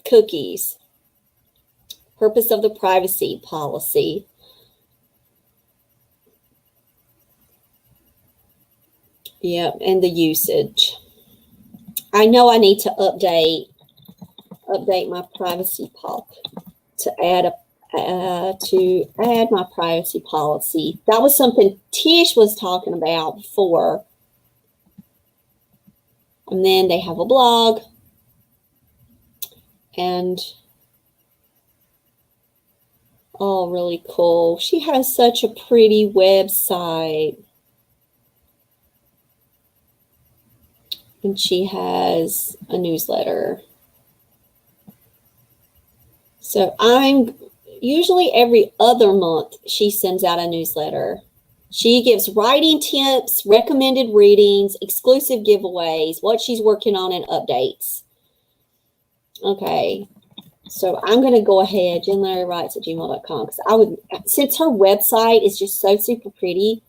Cookies. Purpose of the privacy policy. Yep, and the usage. I know I need to update my privacy policy to add my privacy policy. That was something Tish was talking about before. And then they have a blog. And oh, really cool. She has such a pretty website. And she has a newsletter. So I'm usually every other month she sends out a newsletter. She gives writing tips, recommended readings, exclusive giveaways, what she's working on, and updates. Okay. So I'm going to go ahead, jenlarrywrites@gmail.com, because I would, since her website is just so super pretty,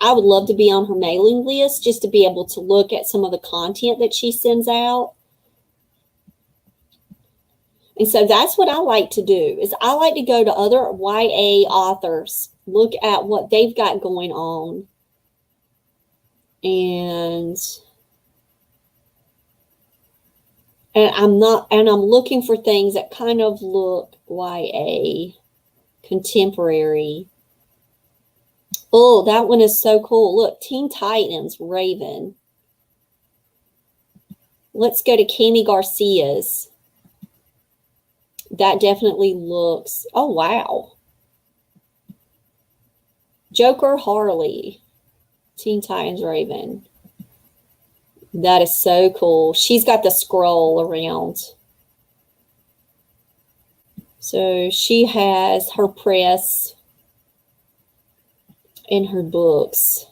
I would love to be on her mailing list just to be able to look at some of the content that she sends out. And so that's what I like to do, is I like to go to other YA authors, look at what they've got going on. And I'm looking for things that kind of look YA, contemporary. Oh, that one is so cool. Look, Teen Titans, Raven. Let's go to Cami Garcia's. That definitely looks, oh, wow. Joker Harley, Teen Titans, Raven. That is so cool. She's got the scroll around. So she has her press in her books.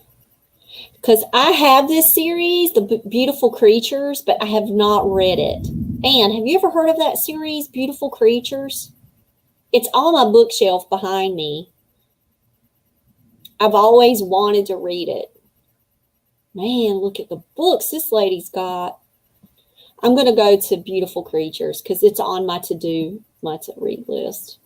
Because I have this series, The Beautiful Creatures, but I have not read it. Anne, have you ever heard of that series, Beautiful Creatures? It's on my bookshelf behind me. I've always wanted to read it. Man, look at the books this lady's got. I'm going to go to Beautiful Creatures because it's on my to-read list.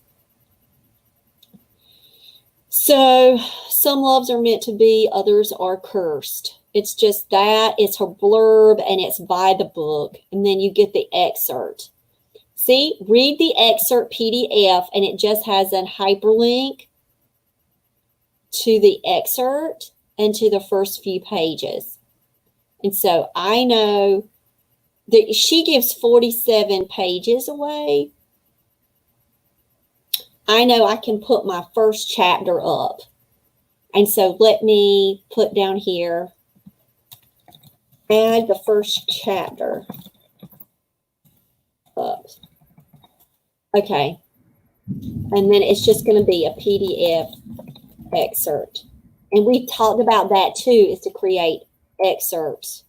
So, some loves are meant to be, others are cursed. It's just that, it's her blurb, and it's by the book. And then you get the excerpt. See, read the excerpt PDF, and it just has a hyperlink to the excerpt. into the first few pages. And so I know that she gives 47 pages away. I know I can put my first chapter up. And so let me put down here, add the first chapter up. Okay. And then it's just going to be a PDF excerpt. And we talked about that too, is to create excerpts.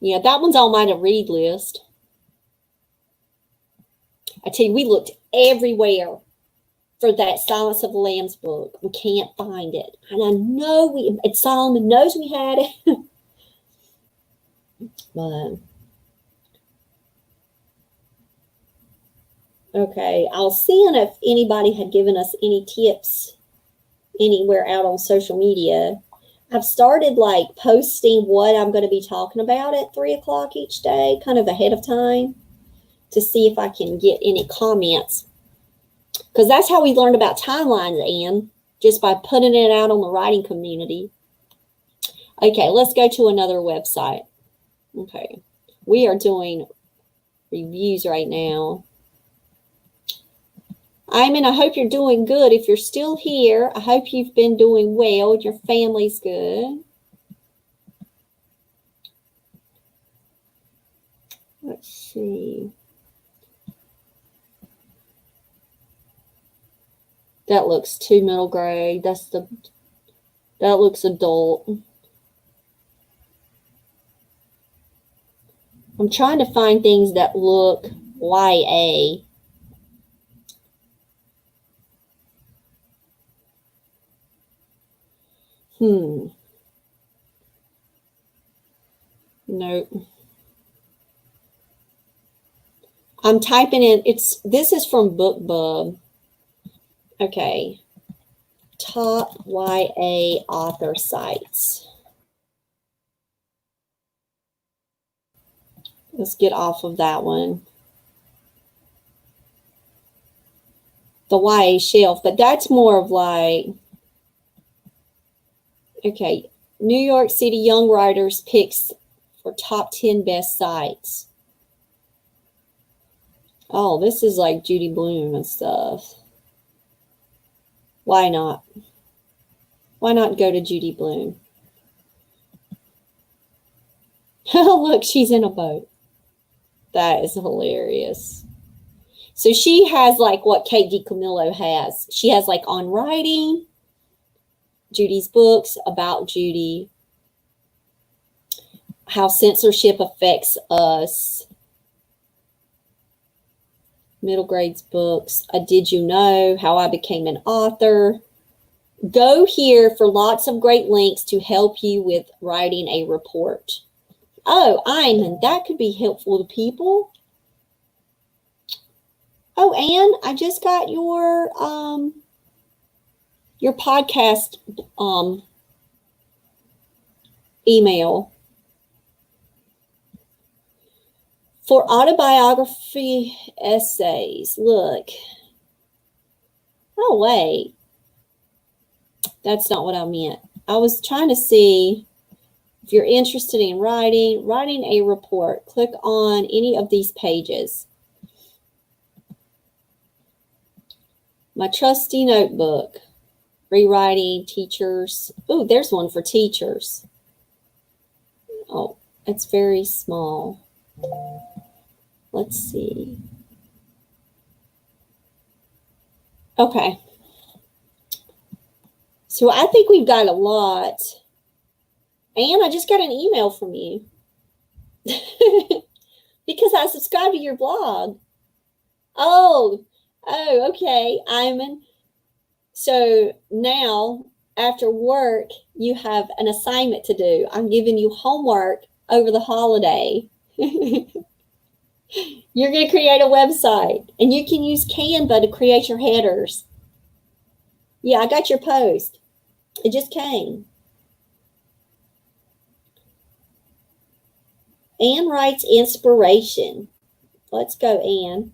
Yeah, that one's on my to read list. I tell you, we looked everywhere for that Silence of the Lambs book. We can't find it. And I know Solomon knows we had it. But, okay, I'll see if anybody had given us any tips anywhere out on social media. I've started like posting what I'm going to be talking about at 3 o'clock each day, kind of ahead of time, to see if I can get any comments. Because that's how we learned about timelines, Anne, just by putting it out on the writing community. Okay, let's go to another website. Okay, we are doing reviews right now. Iman, I hope you're doing good. If you're still here, I hope you've been doing well. Your family's good. Let's see. That looks too middle grade. That looks adult. I'm trying to find things that look YA. Nope. I'm typing in, this is from BookBub. Okay. Top YA author sites. Let's get off of that one. The YA shelf, but that's more of like, okay, New York City Young Writers picks for top 10 best sites. Oh, this is like Judy Blume and stuff. Why not? Why not go to Judy Blume? Look, she's in a boat. That is hilarious. So she has like what Kate DiCamillo has. She has like on writing, Judy's books about Judy, how censorship affects us, middle grades books, Did You Know, How I Became an Author. Go here for lots of great links to help you with writing a report. Oh, Iman, that could be helpful to people. Oh, Anne, I just got your podcast email. For autobiography essays, look. Oh, wait. That's not what I meant. I was trying to see if you're interested in writing a report. Click on any of these pages. My trusty notebook. Rewriting, teachers. Oh, there's one for teachers. Oh, it's very small. Let's see. Okay. So I think we've got a lot. And I just got an email from you. Because I subscribed to your blog. Oh, okay. Iman. So now, after work, you have an assignment to do. I'm giving you homework over the holiday. You're going to create a website, and you can use Canva to create your headers. Yeah, I got your post. It just came. Anne writes inspiration. Let's go, Anne.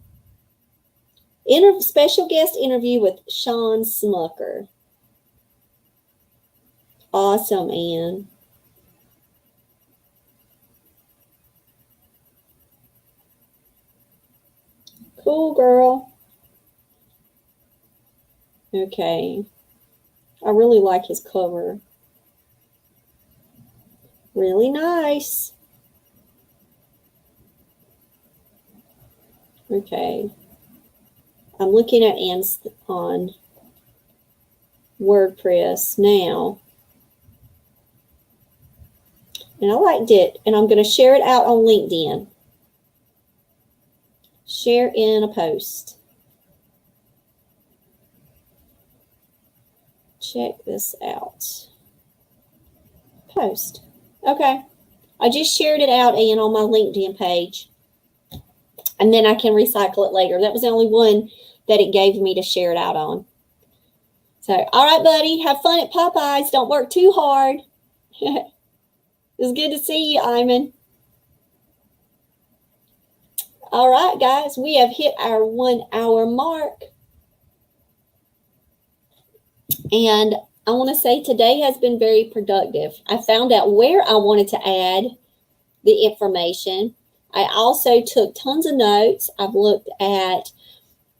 Special guest interview with Sean Smucker. Awesome, Anne. Cool, girl. Okay. I really like his cover. Really nice. Okay. I'm looking at Anne's on WordPress now. And I liked it. And I'm going to share it out on LinkedIn. Share in a post. Check this out. Post. Okay. I just shared it out, Anne, on my LinkedIn page. And then I can recycle it later. That was the only one that it gave me to share it out on. So, all right, buddy. Have fun at Popeyes. Don't work too hard. It's good to see you, Iman. All right, guys. We have hit our 1 hour mark. And I want to say today has been very productive. I found out where I wanted to add the information. I also took tons of notes. I've looked at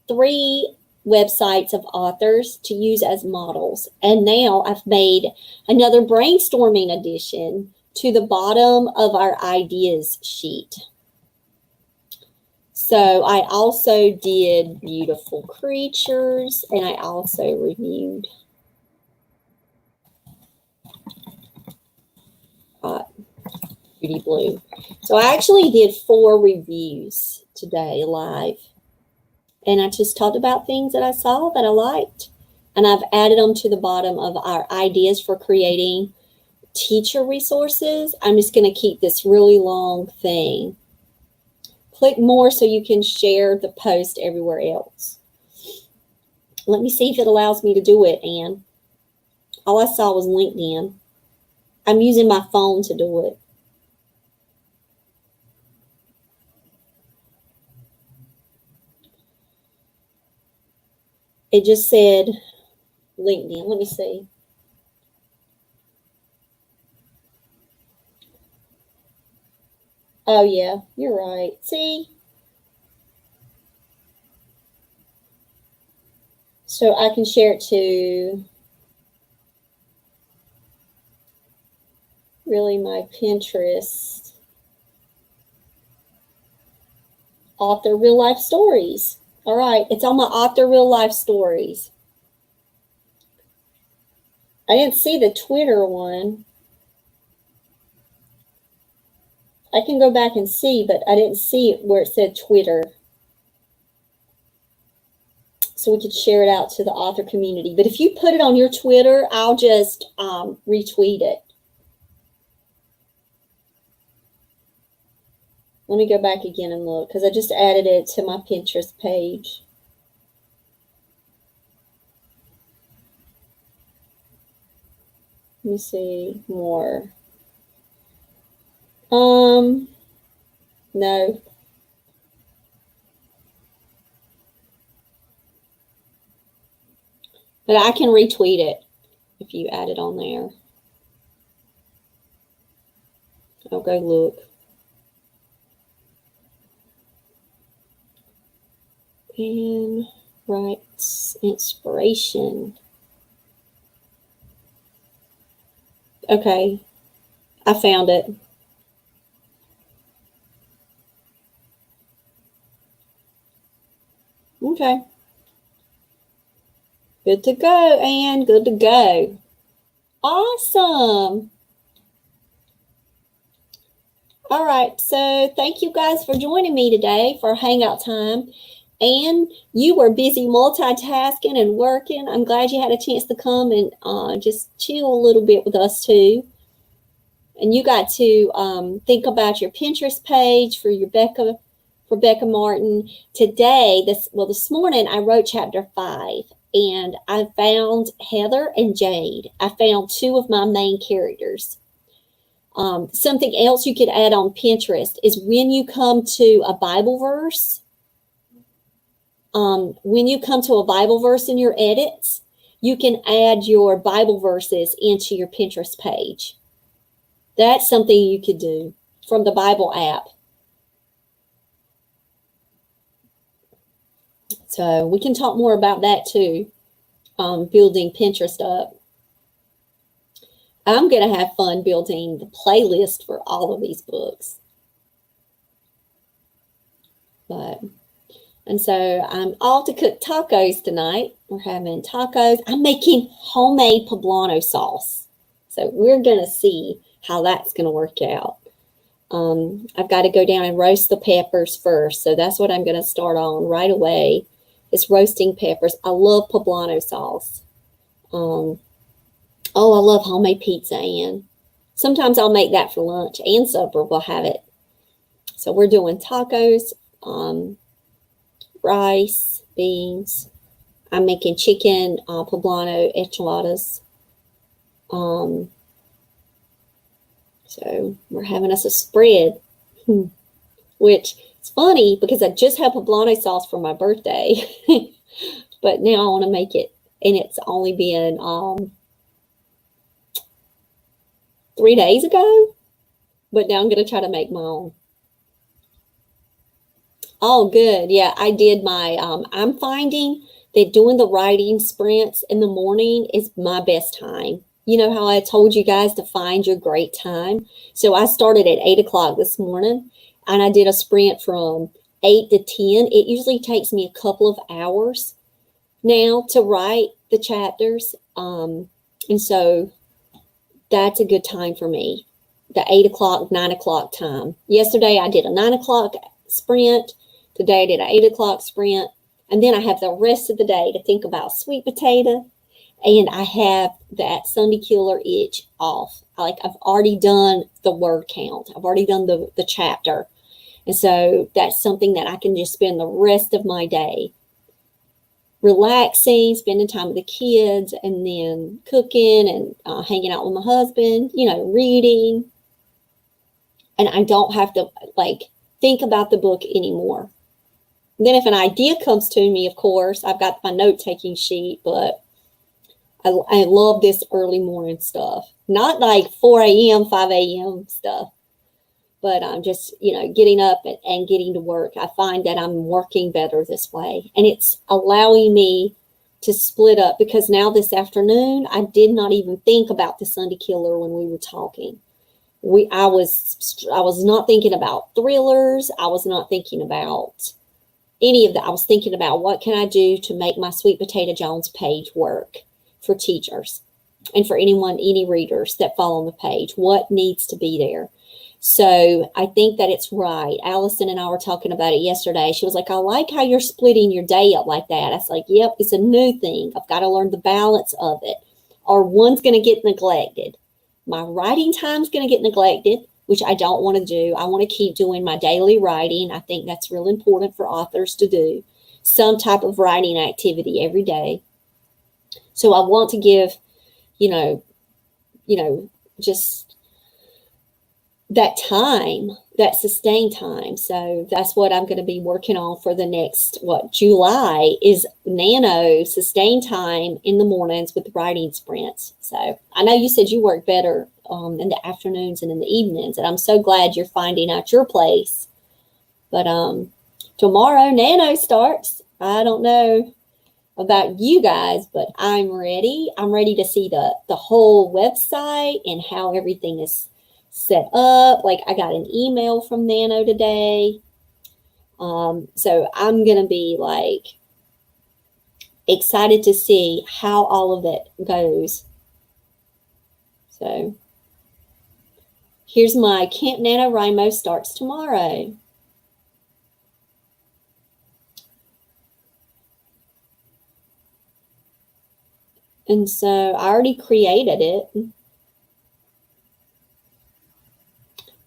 3 websites of authors to use as models. And now I've made another brainstorming addition to the bottom of our ideas sheet. So I also did beautiful creatures, and I also reviewed Beauty Blue. So I actually did 4 reviews today live. And I just talked about things that I saw that I liked. And I've added them to the bottom of our ideas for creating teacher resources. I'm just going to keep this really long thing. Click more so you can share the post everywhere else. Let me see if it allows me to do it, Anne. All I saw was LinkedIn. I'm using my phone to do it. It just said LinkedIn. Let me see. Oh, yeah, you're right. See? So I can share it to really my Pinterest. Author Real Life Stories. All right, it's on my Author Real Life Stories. I didn't see the Twitter one. I can go back and see, but I didn't see it where it said Twitter. So we could share it out to the author community. But if you put it on your Twitter, I'll just retweet it. Let me go back again and look, because I just added it to my Pinterest page. Let me see more. No. But I can retweet it if you add it on there. I'll go look. And writes inspiration. Okay, I found it. Okay. Good to go, Anne. Good to go. Awesome. All right, so thank you guys for joining me today for Hangout Time. And you were busy multitasking and working. I'm glad you had a chance to come and just chill a little bit with us too. And you got to think about your Pinterest page for Becca Martin. Today, this morning, I wrote chapter 5, and I found Heather and Jade. I found 2 of my main characters. Something else you could add on Pinterest is when you come to a Bible verse, in your edits, you can add your Bible verses into your Pinterest page. That's something you could do from the Bible app. So we can talk more about that too, building Pinterest up. I'm going to have fun building the playlist for all of these books. And so I'm all to cook tacos tonight. We're having tacos. I'm making homemade poblano sauce. So we're going to see how that's going to work out. I've got to go down and roast the peppers first. So that's what I'm going to start on right away, is roasting peppers. I love poblano sauce. Oh, I love homemade pizza, and sometimes I'll make that for lunch and supper. We'll have it. So we're doing tacos, rice, beans. I'm making chicken poblano enchiladas. So we're having us a spread, which is funny because I just had poblano sauce for my birthday, but now I want to make it, and it's only been 3 days ago, but now I'm going to try to make my own. Oh, good. Yeah, I did my, I'm finding that doing the writing sprints in the morning is my best time. You know how I told you guys to find your great time? So I started at 8 o'clock this morning, and I did a sprint from 8 to 10. It usually takes me a couple of hours now to write the chapters. And so that's a good time for me, the 8 o'clock, 9 o'clock time. Yesterday, I did a 9 o'clock sprint. Today, I did an 8 o'clock sprint. And then I have the rest of the day to think about sweet potato. And I have that Sunday killer itch off. Like, I've already done the word count. I've already done the chapter. And so that's something that I can just spend the rest of my day relaxing, spending time with the kids, and then cooking and hanging out with my husband, reading. And I don't have to, think about the book anymore. And then if an idea comes to me, of course, I've got my note-taking sheet, but I love this early morning stuff. Not like 4 a.m., 5 a.m. stuff, but I'm just, getting up and getting to work. I find that I'm working better this way. And it's allowing me to split up, because now this afternoon, I did not even think about the Sunday killer when we were talking. I was not thinking about thrillers. I was not thinking about any of that. I was thinking about what can I do to make my Sweet Potato Jones page work for teachers and for any readers that follow on the page. What needs to be there? So I think that it's right. Allison and I were talking about it yesterday. She was like, I like how you're splitting your day up like that. I was like, yep, it's a new thing. I've got to learn the balance of it, or one's going to get neglected. My writing time's going to get neglected, which I don't want to do. I want to keep doing my daily writing. I think that's real important for authors to do some type of writing activity every day. So I want to give, just that time, that sustained time. So that's what I'm going to be working on for the next, July, is nano sustained time in the mornings with writing sprints. So I know you said you work better in the afternoons and in the evenings, and I'm so glad you're finding out your place. But tomorrow nano starts. I don't know about you guys, but I'm ready. I'm ready to see the whole website and how everything is set up. Like, I got an email from Nano today. So I'm going to be excited to see how all of it goes. So here's my Camp NaNoWriMo starts tomorrow. And so I already created it.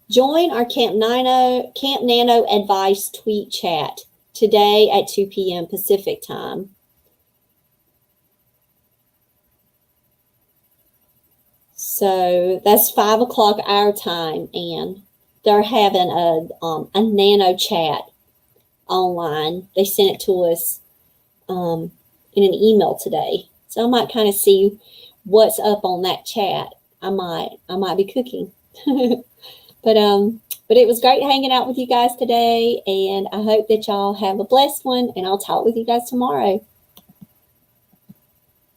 Join our Camp Nano Advice tweet chat today at 2 p.m. Pacific time. So that's 5 o'clock our time, and they're having a nano chat online. They sent it to us in an email today. So I might kind of see what's up on that chat. I might be cooking. But it was great hanging out with you guys today, and I hope that y'all have a blessed one, and I'll talk with you guys tomorrow.